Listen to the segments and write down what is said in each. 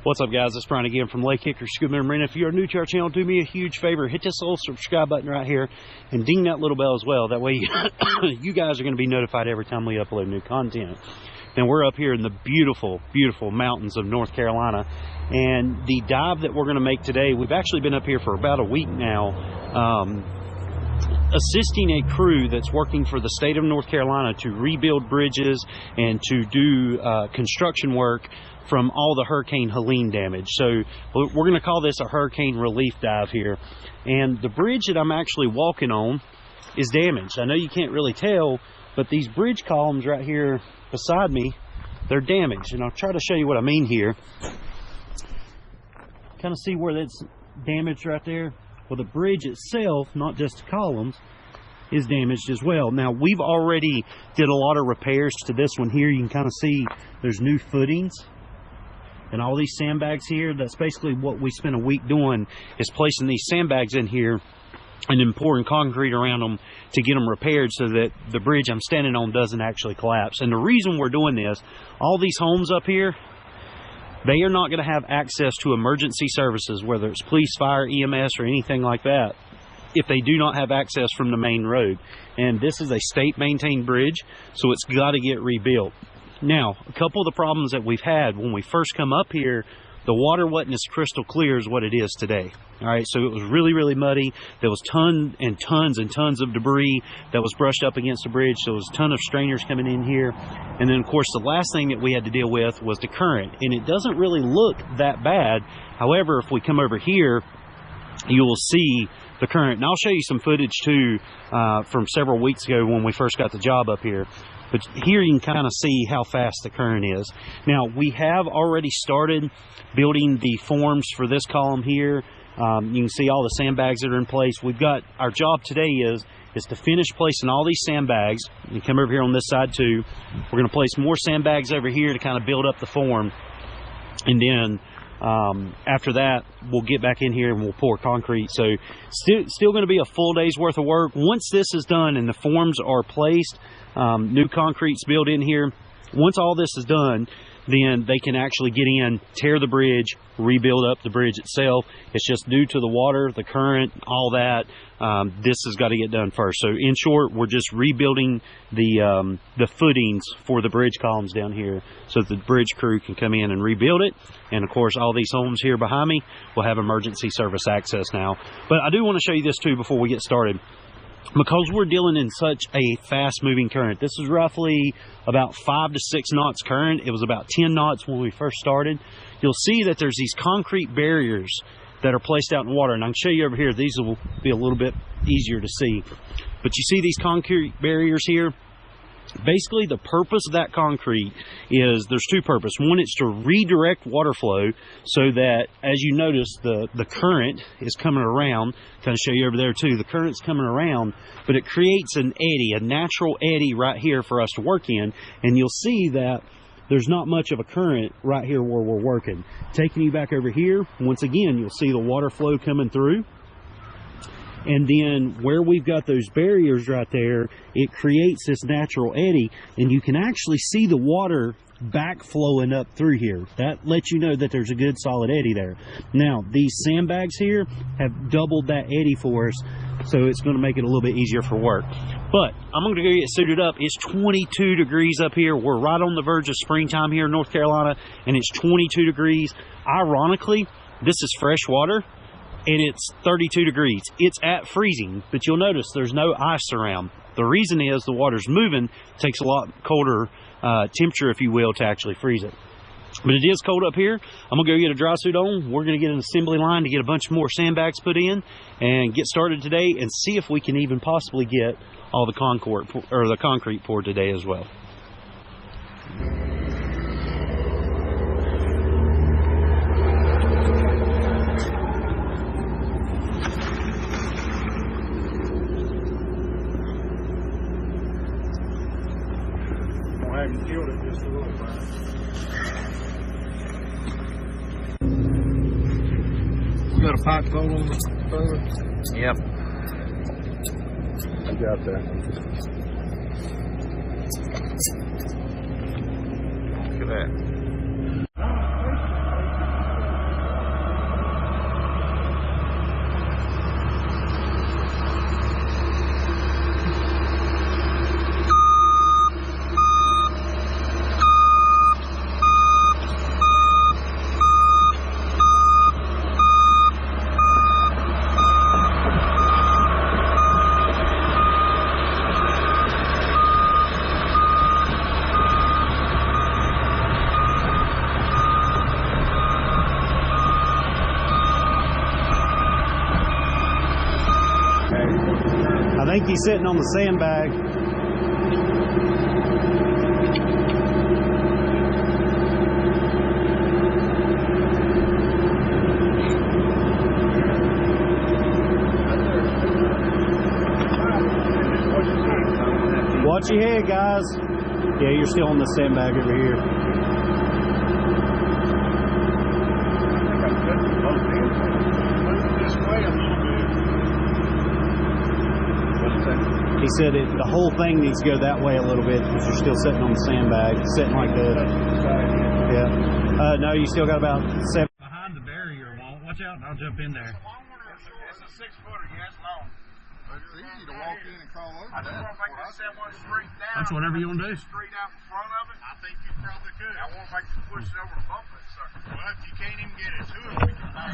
What's up, guys? It's Brian again from Lake Hickory Scuba and Marina. If you're new to our channel, do me a huge favor. Hit this little subscribe button right here and ding that little bell as well. That way you guys are going to be notified every time we upload new content. And we're up here in the beautiful, beautiful mountains of North Carolina. And the dive that we're going to make today, we've actually been up here for about a week now, assisting a crew that's working for the state of North Carolina to rebuild bridges and to do construction work from all the Hurricane Helene damage. So we're going to call this a hurricane relief dive here. And the bridge that I'm actually walking on is damaged. I know you can't really tell, but these bridge columns right here beside me, they're damaged. And I'll try to show you what I mean here. Kind of see where that's damaged right there? Well, the bridge itself, not just the columns, is damaged as well. Now, we've already did a lot of repairs to this one here. You can kind of see there's new footings and all these sandbags here. That's basically what we spent a week doing, is placing these sandbags in here and then pouring concrete around them to get them repaired so that the bridge I'm standing on doesn't actually collapse. And the reason we're doing this, all these homes up here, they are not going to have access to emergency services, whether it's police, fire, EMS, or anything like that, if they do not have access from the main road. And this is a state-maintained bridge, so it's got to get rebuilt. Now, a couple of the problems that we've had when we first come up here, the water wasn't as crystal clear as what it is today. All right, so it was really, really muddy. There was tons and tons of debris that was brushed up against the bridge. So there was a ton of strainers coming in here. And then, of course, the last thing that we had to deal with was the current. And it doesn't really look that bad. However, if we come over here, you will see the current. And I'll show you some footage, too, from several weeks ago when we first got the job up here. But here you can kind of see how fast the current is. Now, we have already started building the forms for this column here. You can see all the sandbags that are in place. We've got, our job today is to finish placing all these sandbags. You come over here on this side too. We're going to place more sandbags over here to kind of build up the form. And then after that, we'll get back in here and we'll pour concrete. So still going to be a full day's worth of work. Once this is done and the forms are placed, new concrete's built in here, once all this is done, then they can actually get in, tear the bridge, rebuild up the bridge itself. It's just due to the water, the current, all that. This has got to get done first. So in short, we're just rebuilding the footings for the bridge columns down here so that the bridge crew can come in and rebuild it. And of course, all these homes here behind me will have emergency service access now. But I do want to show you this too before we get started. Because we're dealing in such a fast-moving current, this is roughly about 5 to 6 knots current. It was about 10 knots when we first started. You'll see that there's these concrete barriers that are placed out in water. And I can show you over here. These will be a little bit easier to see. But you see these concrete barriers here? Basically, the purpose of that concrete is, there's two purposes. One, it's to redirect water flow so that, as you notice, the current is coming around. Kind of show you over there too. The current's coming around, but it creates an eddy, a natural eddy right here for us to work in. And you'll see that there's not much of a current right here where we're working. Taking you back over here, once again, you'll see the water flow coming through. And then where we've got those barriers right there, it creates this natural eddy, and you can actually see the water back flowing up through here. That lets you know that there's a good solid eddy there. Now, these sandbags here have doubled that eddy for us, so it's going to make it a little bit easier for work. But I'm going to go get suited up. It's 22 degrees up here. We're right on the verge of springtime here in North Carolina, and it's 22 degrees. Ironically, this is fresh water, and it's 32 degrees. It's at freezing, but you'll notice there's no ice around. The reason is the water's moving. It takes a lot colder temperature, if you will, to actually freeze it. But it is cold up here. I'm going to go get a dry suit on. We're going to get an assembly line to get a bunch more sandbags put in and get started today and see if we can even possibly get all the concrete poured today as well. I haven't killed it just a little bit. You got a pipe cold on the trailer? Yep. I got that. Look at that. I think he's sitting on the sandbag. Watch your head, guys. Yeah, you're still on the sandbag over here. He said the whole thing needs to go that way a little bit because you're still sitting on the sandbag, sitting like that. Yeah. No, you still got about 7. Behind the barrier wall. Watch out, and I'll jump in there. It's a 6-footer, yeah, it's long. But it's easy to walk in and crawl over. I just want to make that one straight down. That's whatever you want to do. Straight out in front of it. I think you probably could. I want to make you push it over and bump it, sucker. Well, if you can't even get it to it, we can back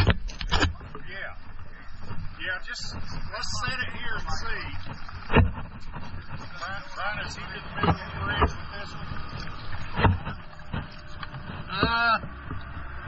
it. Yeah. Yeah, just let's set it here and see. Brian, is he to the middle of the bridge with this one?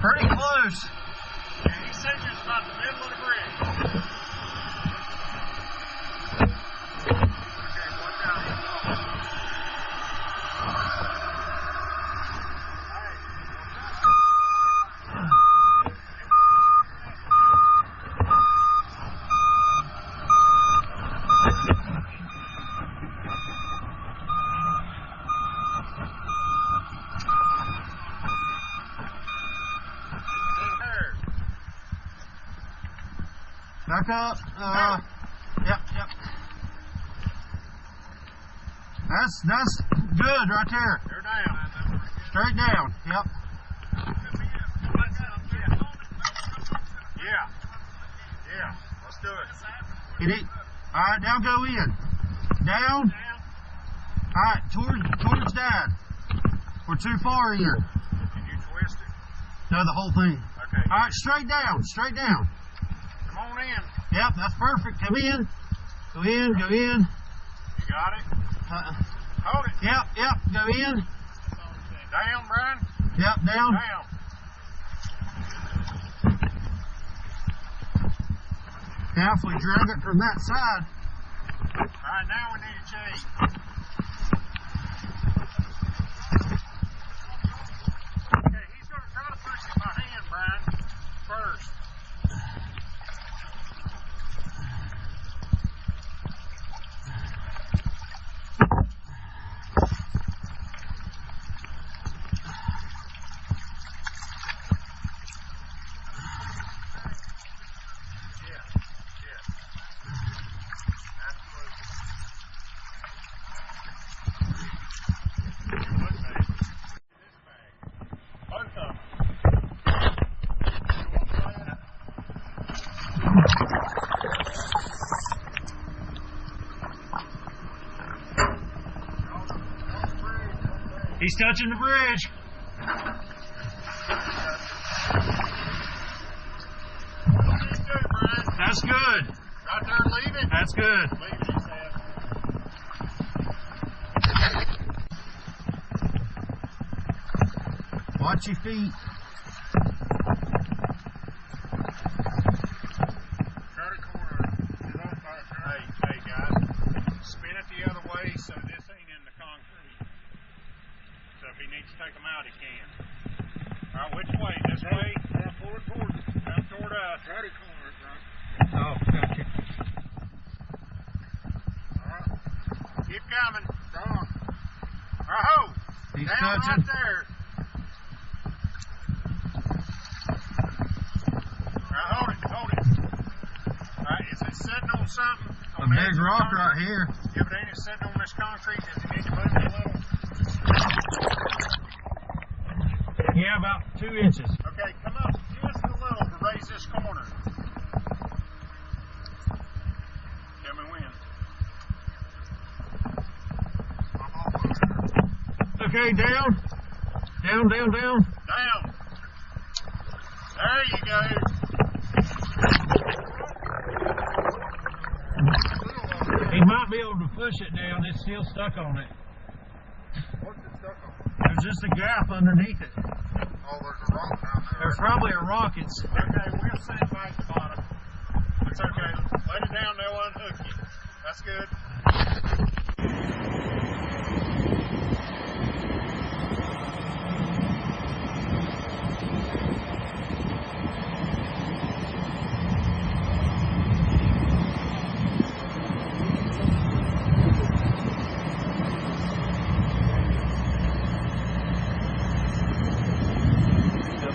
Pretty close. Yeah, he said it's about the middle of the bridge. Okay, watch out. He's long. Back up. Yep. That's good right there. They're down. Straight down. Yep. Yeah. Let's do it. Get it. All right, now go in. Down. All right, towards Dad. We're too far in. Did you twist it? No, the whole thing. Okay. All right, straight down. Come on in. Yep, that's perfect. Come in. Go in. You got it? Hold it. Yep. Go in. Down, Brian. Yep, down. Down. Now, if we drag it from that side. All right, now we need a chain. Okay, he's going to try to push it by hand, Brian, first. He's touching the bridge. That's good. Right there, leave it. That's good. Leave it, he said. Watch your feet. Try to corner. Hey guys, spin it the other way so this ain't in the concrete. So if he needs to take them out, he can. All right, which way? This way? Now pull it toward us. Now toward us. Try to corner it, right? Oh, gotcha. All right. Keep coming. Go on. Oh, He's down touching. right there. All right, hold it. All right, is it sitting on something? A big rock right here. Yeah, but ain't it sitting on this concrete? Does it need to move it a little? Yeah, about 2 inches. Okay, come up just a little to raise this corner. Tell me when. Okay, down. Down. Down. There you go. He might be able to push it down. It's still stuck on it. What's it stuck on? There's just a gap underneath it. Oh, there's a rock down there. There's probably a rock. It's Okay, we'll sand back the bottom. It's okay. Let it down, they'll unhook you. That's good.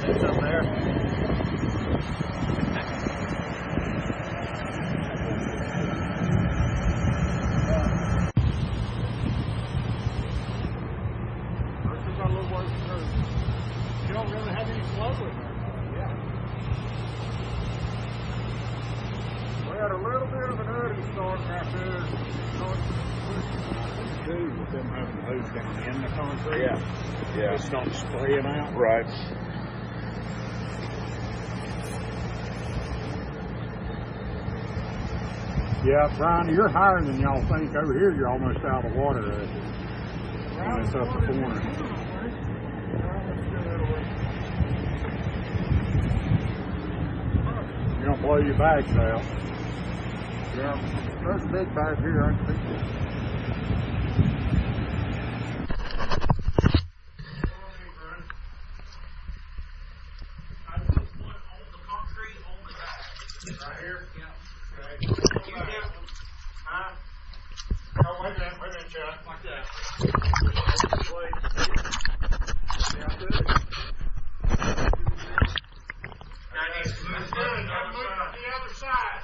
it's up there. You don't really have any flow in there. Yeah. We had a little bit of an early start right there. With them having the hose down in the concrete. Yeah. It's not spraying out. Right. Yeah, Brian, you're higher than y'all think. Over here, you're almost out of the water. When it's up the corner. You don't blow your bags out. Yeah, there's a big bag here. I can see it. Right here? Yeah. Okay. Huh? Oh, wait a minute, Chuck. Like that. Wait. Yeah, good. That's good. Now move to the other side.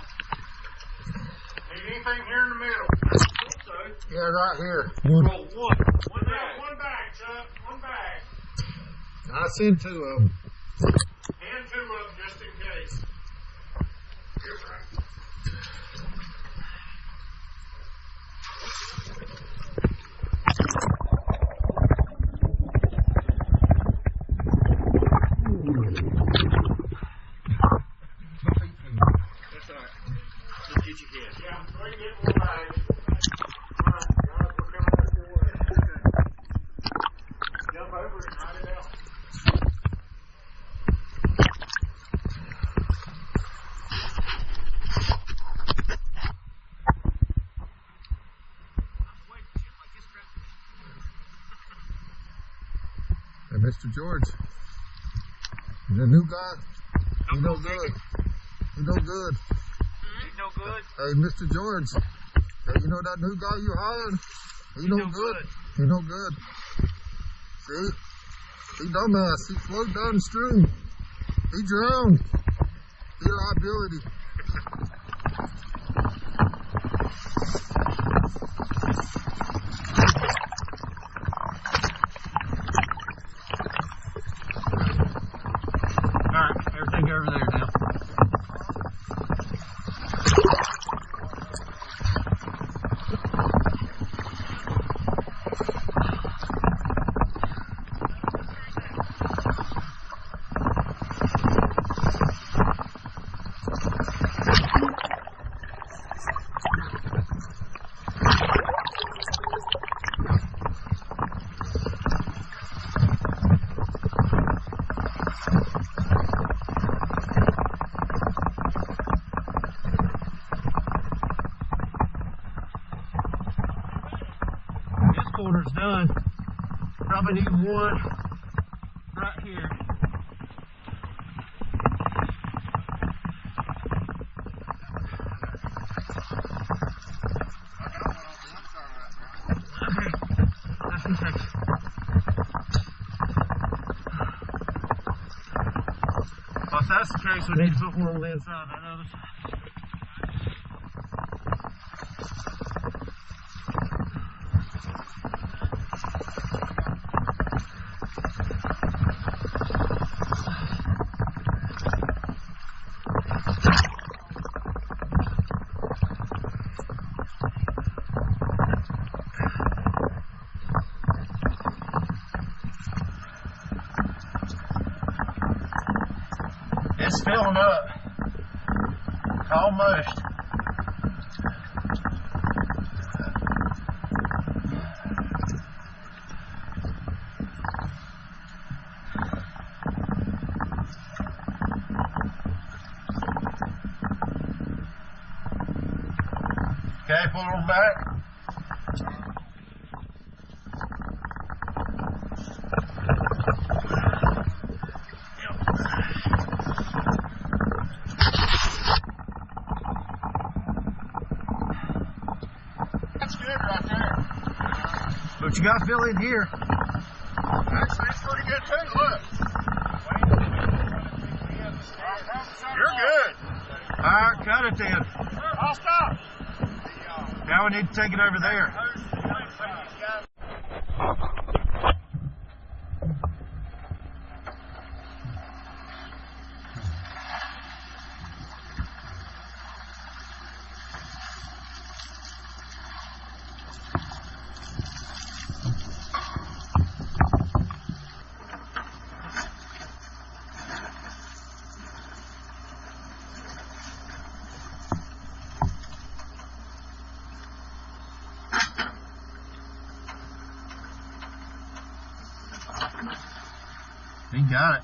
Need anything here in the middle? Yeah, right here. One bag, Chuck. One bag. I sent 2 of them. And 2 of them just in case. Here, Brian. That's all right. Just get your head. Yeah, go ahead and get more bags. All right, guys, we're coming up your way. Okay. Jump over it and ride it out. Hey, Mr. George, the new guy, he no good. He no good. Ain't no good. Hey, Mr. George, hey, you know that new guy you hired? He no good. He no good. See? He dumbass. He floated downstream. He drowned. He a liability. Alright, everything over there now. corner's done. Probably need one right here. Well, if that's the case, we need to put one on the inside that other side. It's filling up. Almost. Okay, pull them back. That's good right there. But you got to fill in here. Actually, it's pretty good too. Look. You're good. Alright, cut it then. I'll stop. Now we need to take it over there. He got it.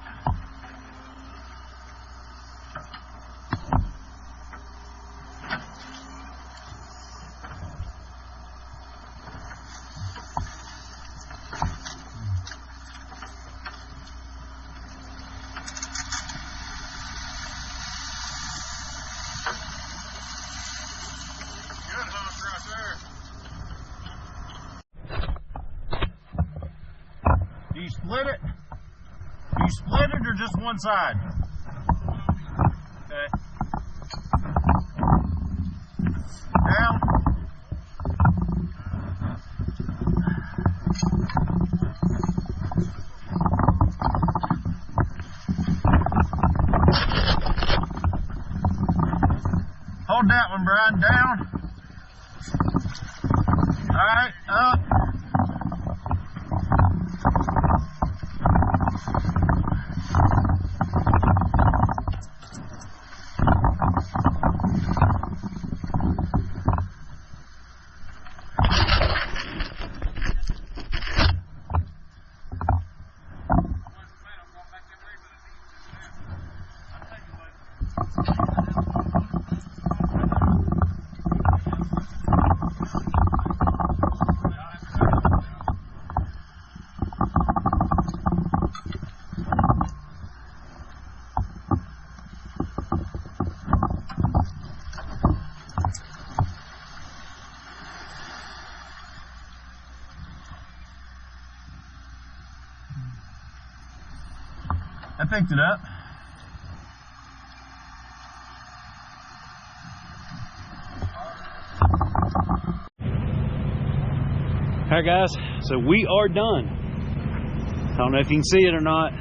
Good hook right there. Do you split it? Do you split it or just one side? Okay. Down. Hold that one, Bryan. Down. All right, up. I picked it up. Alright guys, so we are done. I don't know if you can see it or not.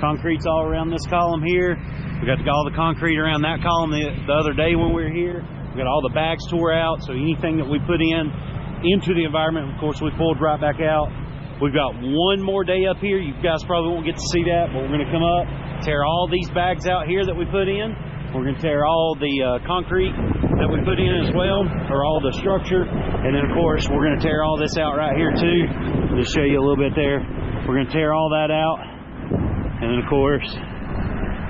Concrete's all around this column here. We got all the concrete around that column the other day when we were here. We got all the bags tore out, so anything that we put into the environment, of course, we pulled right back out. We've got one more day up here. You guys probably won't get to see that, but we're going to come up, tear all these bags out here that we put in. We're going to tear all the concrete that we put in as well, or all the structure. And then, of course, we're going to tear all this out right here, too. Just show you a little bit there. We're going to tear all that out. And then, of course,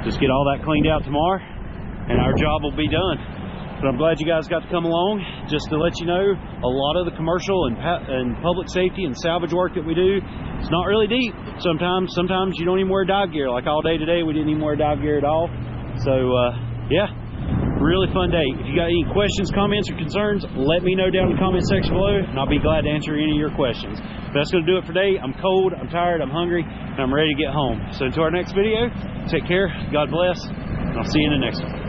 just get all that cleaned out tomorrow, and our job will be done. But I'm glad you guys got to come along. Just to let you know, a lot of the commercial and public safety and salvage work that we do, it's not really deep. Sometimes you don't even wear dive gear. Like all day today, we didn't even wear dive gear at all. So yeah, really fun day. If you got any questions, comments, or concerns, let me know down in the comment section below, and I'll be glad to answer any of your questions. But that's going to do it for today. I'm cold, I'm tired, I'm hungry, and I'm ready to get home. So until our next video, take care, God bless, and I'll see you in the next one.